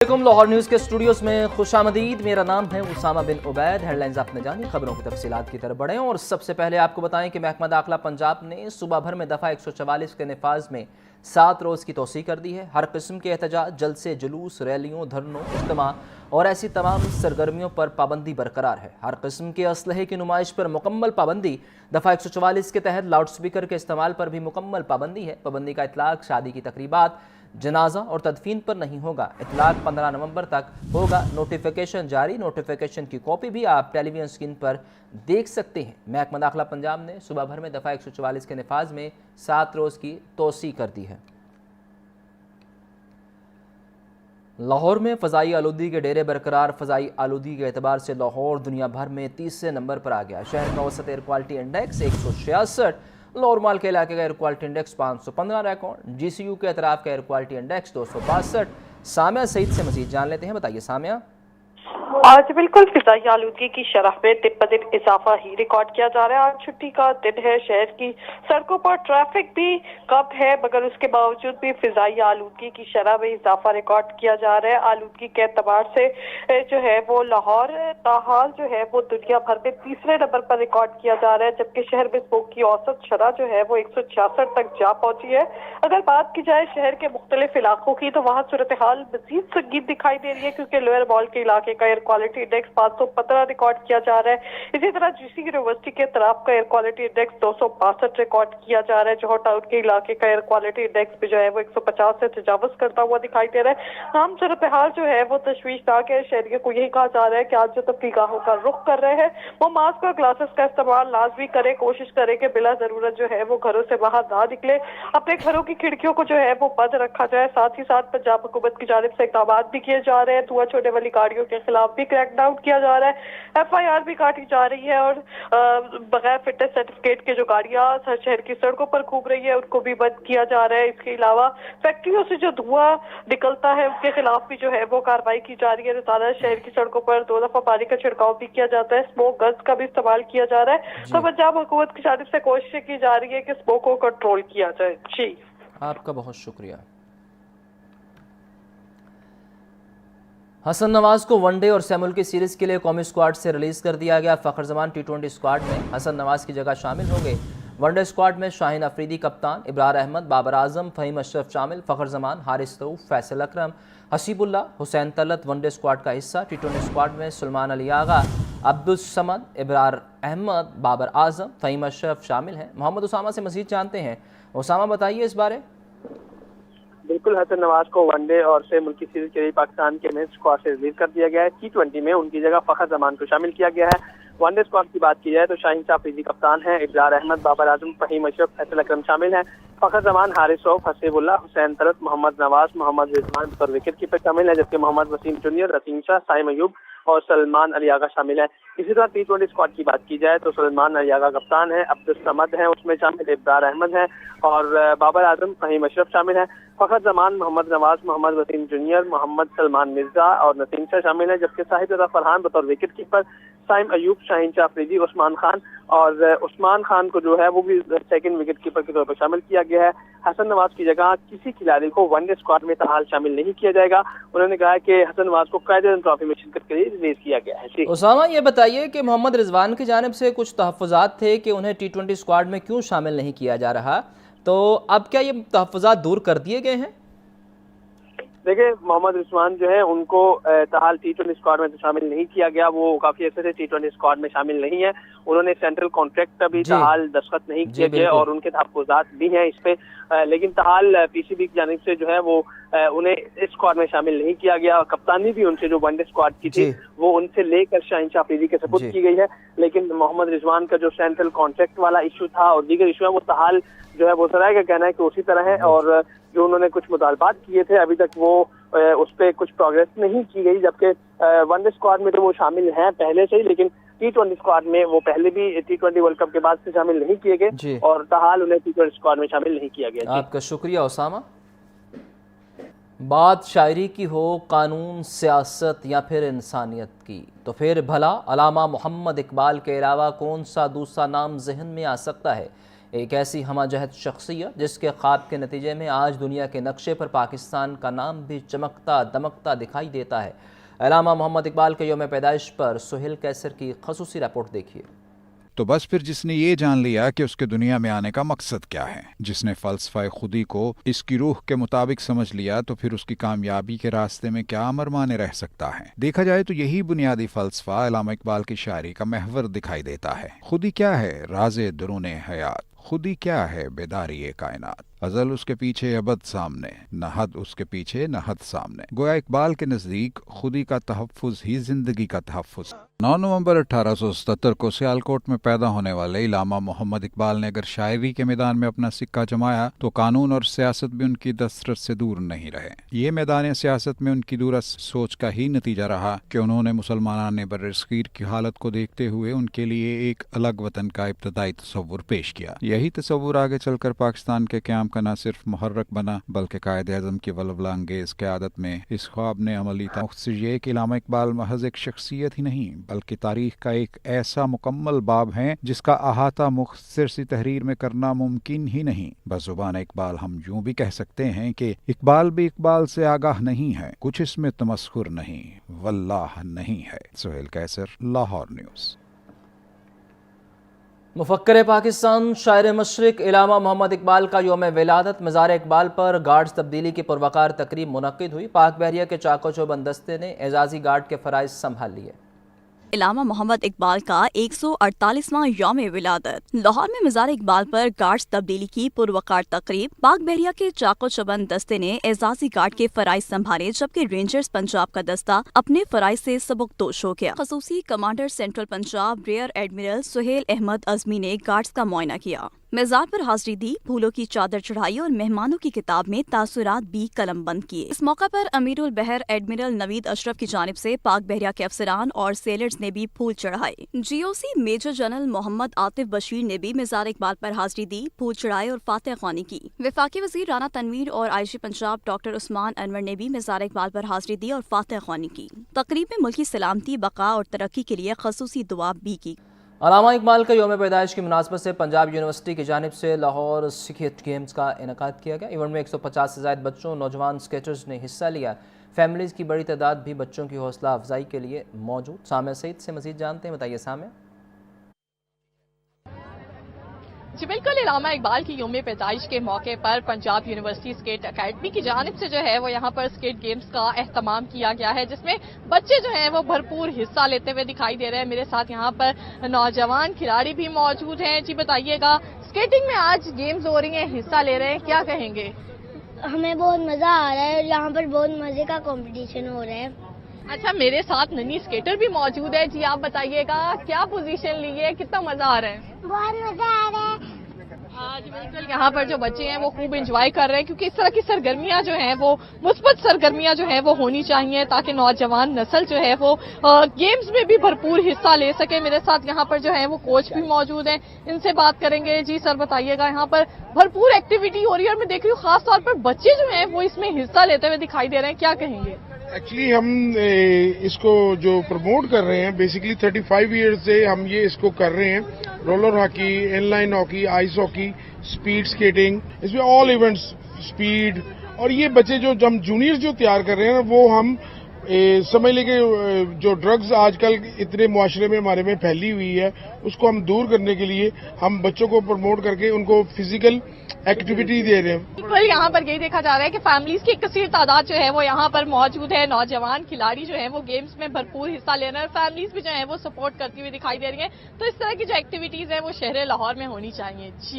Lahore news के studios में खुशामदीद। मेरा नाम है उसामा बिन उबैद। हेडलाइंस आपने जानी, खबरों की तफसीलात की तरफ बढ़ें और सबसे पहले आपको बताएं कि महकमा दाखिला पंजाब ने सुबह भर में दफ़ा 144 के नफाज में 7 रोज़ की तोसी कर दी है। हर किस्म के एहतजाज, जलसे, जुलूस, रैलियों, धरनों, इज्तिमा और ऐसी तमाम सरगर्मियों पर पाबंदी बरकरार है। हर किस्म के असलहे की नुमाइश पर मुकम्मल पाबंदी। दफ़ा 144 के तहत लाउड स्पीकर के इस्तेमाल पर भी मुकम्मल पाबंदी है। पाबंदी का इतलाक शादी की तकरीबात, जनाजा और तदफीन पर नहीं होगा। इतलाक 15 नवंबर तक होगा। नोटिफिकेशन जारी। नोटिफिकेशन की कॉपी भी आप टेलीविजन स्क्रीन पर देख सकते हैं। महकमा दाखिला पंजाब ने सुबह भर में दफ़ा 144 के नफाज में 7 रोज़ की तोसी कर दी है। लाहौर में फ़ज़ाई आलूदगी के डेरे बरकरार। फ़ज़ाई आलूदगी के एतबार से लाहौर दुनिया भर में तीसरे नंबर पर आ गया। शहर का औसत air quality index 166, Lahore mall के इलाके का air quality index 515 record. GCU के अतराफ का air quality index 262। Samia Saeed से मज़ीद जान लेते हैं। बताइए सामिया। आज बिल्कुल फिजाई आलूदगी की शरह में दिन ब दिन इजाफा ही रिकॉर्ड किया जा रहा है। आज छुट्टी का दिन है, शहर की सड़कों पर ट्रैफिक भी कम है, मगर उसके बावजूद भी फिजाई आलूदगी की शरह में इजाफा रिकॉर्ड किया जा रहा है। आलूदगी के एतबार से जो है वो लाहौर ताहाल जो है वो दुनिया भर में तीसरे नंबर पर रिकॉर्ड किया जा रहा है, जबकि शहर में स्मोक की औसत शरह जो है वो 166 तक जा पहुंची है। अगर बात की जाए शहर के मुख्तलिफ इलाकों की तो वहाँ सूरत हाल मजीद संगीन दिखाई दे रही है, क्योंकि लोअर मॉल के इलाके का एयर क्वालिटी इंडेक्स 515 रिकॉर्ड किया जा रहा है। इसी तरह GC यूनिवर्सिटी के तरफ का एयर क्वालिटी इंडेक्स 262 रिकॉर्ड किया जा रहा है। जौहर टाउन के इलाके का एयर क्वालिटी इंडेक्स भी जो है वो 150 से तजावज करता हुआ दिखाई दे रहा है। आम सूरत हाल जो है वो तशवीशनाक है। शहरियों को यही कहा जा रहा है कि आज जो तफरीगाहों का रुख कर रहे हैं वो मास्क और ग्लासेस का इस्तेमाल लाजमी करे। कोशिश करे कि बिला जरूरत जो है वो घरों से बाहर ना निकले। अपने घरों की खिड़कियों को जो है वो बंद रखा जाए। साथ ही साथ पंजाब हुकूमत की जानिब से इक़दाम भी किए जा रहे हैं। धुआं छोड़ने वाली गाड़ियों के खिलाफ भी क्रैकडाउन किया जा रहा है। FIR भी काटी जा रही है और बगैर फिटनेस सर्टिफिकेट की जो गाड़ियां शहर की सड़कों पर घूम रही है उनको भी बंद किया जा रहा है। इसके अलावा फैक्ट्रियों से जो धुआं निकलता है उसके खिलाफ भी जो है वो कार्रवाई की जा रही है। रोजाना शहर की सड़कों पर 2 दफा पानी का छिड़काव भी किया जाता है। स्मोक गन्स का भी इस्तेमाल किया जा रहा है। तो पंजाब हुकूमत की जानिब से कोशिश की जा रही है कि स्मोक को कंट्रोल किया जाए। जी, आपका बहुत शुक्रिया। हसन नवाज को वनडे और सैमुअल की सीरीज के लिए कौमी स्क्वाड से रिलीज कर दिया गया। फ़खर जमान T20 स्क्वाड में हसन नवाज की जगह शामिल हो गए। वनडे स्क्वाड में शाहीन अफरीदी कप्तान, इब्रार अहमद, बाबर आजम, फ़हीम अशरफ शामिल। फ़खर जमान, हारिस रऊफ, फैसल अकरम, हसीबुल्ला, हुसैन तलत वनडे स्क्वाड का हिस्सा। T20 स्क्वाड में सुलेमान अली आगा, अब्दुल समद, इब्रार अहमद, बाबर आजम, फ़हीम अशरफ शामिल हैं। मोहम्मद उसामा से मज़ीद जानते हैं। उसामा बताइए इस बारे। बिल्कुल, हसन नवाज को वनडे और से मुल्की सीरीज के लिए पाकिस्तान के मेन स्क्वाड से रिलीज कर दिया गया है। T20 में उनकी जगह फ़खर जमान को शामिल किया गया है। वनडे स्क्वाड की बात की जाए तो शाहीन अफरीदी कप्तान है, इब्रार अहमद, बाबर आजम, फ़हीम अशरफ, फैसल अकरम शामिल हैं। फ़खर जमान, हारिस रऊफ, हसीबुल्ला, हुसैन तलत, मोहम्मद नवाज, मोहम्मद रिजवान और विकेट कीपर शामिल है, जबकि मोहम्मद वसीम जूनियर, रसीम शाह, साइम अयूब और सलमान अली आगा शामिल है। इसी तरह T20 स्क्वाड की बात की जाए तो सलमान अली आगा कप्तान है, अब्दुल समद है उसमें शामिल, इब्रार अहमद है और बाबर आजम, फ़हीम अशरफ शामिल है। फ़खर जमान, मोहम्मद नवाज, मोहम्मद वसीम जूनियर, मोहम्मद सलमान मिर्जा और नसीम शाह शामिल है, जबकि साहिब रज़ा फरहान बतौर विकेट कीपर, साइम अयूब, शाहीन अफरीदी, उस्मान खान और उस्मान खान को जो है वो भी सेकंड विकेट कीपर के तौर पर शामिल किया गया है। हसन नवाज की जगह किसी खिलाड़ी को वनडे स्क्वाड में ताहाल शामिल नहीं किया जाएगा। उन्होंने कहा कि हसन नवाज को कायदे ट्रॉफी में शिरकत के लिए रिलीज किया गया है। उसामा, ये बताइए कि मोहम्मद रिजवान की जानिब से कुछ तहफ़्फ़ुज़ात थे कि उन्हें T20 स्क्वाड में क्यों शामिल नहीं किया जा रहा, तो अब क्या ये तहफ़्फ़ुज़ात दूर कर दिए गए हैं? देखिए, मोहम्मद रिजवान जो है उनको ताहाल T20 स्क्वाड में तो शामिल नहीं किया गया। वो काफी अच्छे से T20 स्क्वाड में शामिल नहीं है। उन्होंने सेंट्रल कॉन्ट्रैक्ट का भी ताहाल दस्तखत नहीं किए गए और उनके तहफ़्फ़ुज़ात भी हैं इस पे, लेकिन ताहाल PCB की जानिब से जो है वो उन्हें इस स्क्वाड में शामिल नहीं किया गया। कप्तानी भी उनसे जो वनडे स्क्वाड की थी वो उनसे लेकर शाहीन अफरीदी के सपुर्द की गई है, लेकिन मोहम्मद रिजवान का जो सेंट्रल कॉन्ट्रैक्ट वाला इशू था और दीगर इशू है वो ताहाल जो है वो सराय का कहना है कि उसी तरह है और जो उन्होंने कुछ मुतालबात किए थे अभी तक वो उस पर कुछ प्रोग्रेस नहीं की गई। जबकि वनडे स्क्वाड में तो वो शामिल हैं पहले से ही, लेकिन T20 स्क्वाड में वो पहले भी T20 वर्ल्ड कप के बाद से शामिल नहीं किए गए और ताहाल उन्हें T20 स्क्वाड में शामिल नहीं किया गया। आपका शुक्रिया उसामा। बात शायरी की हो, कानून, सियासत या फिर इंसानियत की, तो फिर भला अलामा मोहम्मद इकबाल के अलावा कौन सा दूसरा नाम जहन में आ सकता है। ایک ایسی ہمہ جہت شخصیت جس کے خواب کے نتیجے میں آج دنیا کے نقشے پر پاکستان کا نام بھی چمکتا دمکتا دکھائی دیتا ہے۔ علامہ محمد اقبال کے یوم پیدائش پر سہیل کیسر کی خصوصی رپورٹ دیکھیے۔ تو بس پھر جس نے یہ جان لیا کہ اس کے دنیا میں آنے کا مقصد کیا ہے، جس نے فلسفہ خودی کو اس کی روح کے مطابق سمجھ لیا، تو پھر اس کی کامیابی کے راستے میں کیا مرمانے رہ سکتا ہے۔ دیکھا جائے تو یہی بنیادی فلسفہ علامہ اقبال کی شاعری کا محور دکھائی دیتا ہے۔ خودی کیا ہے؟ راز درون حیات۔ خودی کیا ہے؟ بیداری کائنات۔ ازل اس کے پیچھے ابد سامنے، نہ حد اس کے پیچھے نہ حد سامنے۔ گویا اقبال کے نزدیک خودی کا تحفظ ہی زندگی کا تحفظ۔ 9 نومبر 1877 کو سیالکوٹ میں پیدا ہونے والے علامہ محمد اقبال نے اگر شاعری کے میدان میں اپنا سکہ جمایا تو قانون اور سیاست بھی ان کی دسترس سے دور نہیں رہے۔ یہ میدان سیاست میں ان کی دورست سوچ کا ہی نتیجہ رہا کہ انہوں نے مسلمانان برصغیر کی حالت کو دیکھتے ہوئے ان کے لیے ایک الگ وطن کا ابتدائی تصور پیش کیا۔ یہی تصور آگے چل کر پاکستان کے قیام کا نہ صرف محرک بنا بلکہ قائد اعظم کی ولولہ انگیز قیادت میں اس خواب نے عملی تھا۔ مختصر یہ کہ علامہ اقبال محض ایک شخصیت ہی نہیں بلکہ تاریخ کا ایک ایسا مکمل باب ہے جس کا احاطہ مختصر سی تحریر میں کرنا ممکن ہی نہیں۔ بزبان اقبال ہم یوں بھی کہہ سکتے ہیں کہ اقبال بھی اقبال سے آگاہ نہیں ہے، کچھ اس میں تمسخر نہیں، واللہ نہیں ہے۔ سہیل کیسر، لاہور نیوز۔ مفکر پاکستان شاعر مشرق علامہ محمد اقبال کا یوم ولادت مزار اقبال پر گارڈز تبدیلی کی پروقار تقریب منعقد ہوئی۔ پاک بحریہ کے چاکو چوبند دستے نے اعزازی گارڈ کے فرائض سنبھال لیے۔ علامہ محمد اقبال کا 148واں یوم ولادت لاہور میں مزار اقبال پر گارڈز تبدیلی کی پروقار تقریب۔ پاک بحریہ کے چاکو چوبند دستے نے اعزازی گارڈ کے فرائض سنبھالے جبکہ رینجرز پنجاب کا دستہ اپنے فرائض سے سبکدوش ہو گیا۔ خصوصی commander central Punjab rear admiral Sohail Ahmed Azmi نے گارڈز کا معائنہ کیا، مزار پر حاضری دی، پھولوں کی چادر چڑھائی اور مہمانوں کی کتاب میں تاثرات بھی قلم بند کیے۔ اس موقع پر امیر البحر ایڈمرل نوید اشرف کی جانب سے پاک بحریہ کے افسران اور سیلرز نے بھی پھول چڑھائے۔ جی او سی میجر جنرل محمد عاطف بشیر نے بھی مزار اقبال پر حاضری دی، پھول چڑھائے اور فاتح خوانی کی۔ وفاقی وزیر رانا تنویر اور آئی جی پنجاب ڈاکٹر عثمان انور نے بھی مزار اقبال پر حاضری دی اور فاتح خوانی کی۔ تقریب میں ملکی سلامتی، بقا اور ترقی کے لیے خصوصی دعا بھی کی۔ علامہ اقبال کا یوم پیدائش کی مناسبت سے پنجاب یونیورسٹی کی جانب سے لاہور سکیٹ گیمز کا انعقاد کیا گیا۔ ایونٹ میں 150 سے زائد بچوں نوجوان سکیٹرز نے حصہ لیا۔ فیملیز کی بڑی تعداد بھی بچوں کی حوصلہ افزائی کے لیے موجود۔ سامع سعید سے مزید جانتے ہیں، بتائیے سامع۔ جی بالکل، علامہ اقبال کی یوم پیدائش کے موقع پر پنجاب یونیورسٹی اسکیٹ اکیڈمی کی جانب سے جو ہے وہ یہاں پر اسکیٹ گیمز کا اہتمام کیا گیا ہے، جس میں بچے جو ہیں وہ بھرپور حصہ لیتے ہوئے دکھائی دے رہے ہیں۔ میرے ساتھ یہاں پر نوجوان کھلاڑی بھی موجود ہیں۔ جی بتائیے گا، اسکیٹنگ میں آج گیمز ہو رہی ہیں، حصہ لے رہے ہیں، کیا کہیں گے؟ ہمیں بہت مزہ آ رہا ہے اور یہاں پر بہت مزے کا کمپٹیشن ہو رہا ہے۔ اچھا، میرے ساتھ ننی اسکیٹر بھی موجود ہے۔ جی آپ بتائیے گا، کیا پوزیشن لی ہے، کتنا مزہ آ رہا ہے؟ بہت مزہ آ رہا ہے۔ جی بالکل، یہاں پر جو بچے ہیں وہ خوب انجوائے کر رہے ہیں، کیونکہ اس طرح کی سرگرمیاں جو ہیں وہ مثبت سرگرمیاں جو ہیں وہ ہونی چاہیے تاکہ نوجوان نسل جو ہے وہ گیمز میں بھی بھرپور حصہ لے سکے۔ میرے ساتھ یہاں پر جو ہے وہ کوچ بھی موجود ہیں، ان سے بات کریں گے۔ جی سر بتائیے گا، یہاں پر بھرپور ایکٹیویٹی ہو رہی ہے اور میں دیکھ رہی ہوں خاص طور پر بچے جو ہیں وہ اس میں حصہ لیتے ہوئے دکھائی دے رہے ہیں، کیا کہیں گے؟ ایکچولی ہم اس کو جو پروموٹ کر رہے ہیں، بیسیکلی 35 ایئرز سے ہم یہ اس کو کر رہے ہیں۔ Roller hockey, in line hockey, ice hockey, speed skating, اس میں آل ایونٹس، اسپیڈ، اور یہ بچے جو ہم جونیئر جو تیار کر رہے ہیں وہ ہم سمجھ لیں کہ جو ڈرگز آج کل اتنے معاشرے میں ہمارے میں پھیلی ہوئی ہے اس کو ہم دور کرنے کے لیے ہم بچوں کو پروموٹ کر کے ان کو فزیکل ایکٹیویٹی دے رہے ہیں۔ بالکل، یہاں پر یہی دیکھا جا رہا ہے کہ فیملیز کی ایک کثیر تعداد جو ہے وہ یہاں پر موجود ہے۔ نوجوان کھلاڑی جو ہیں وہ گیمز میں بھرپور حصہ لے رہے ہیں، فیملیز بھی جو ہیں وہ سپورٹ کرتی ہوئی دکھائی دے رہی ہیں۔ تو اس طرح کی جو ایکٹیویٹیز ہیں وہ شہر لاہور میں ہونی چاہیے۔ جی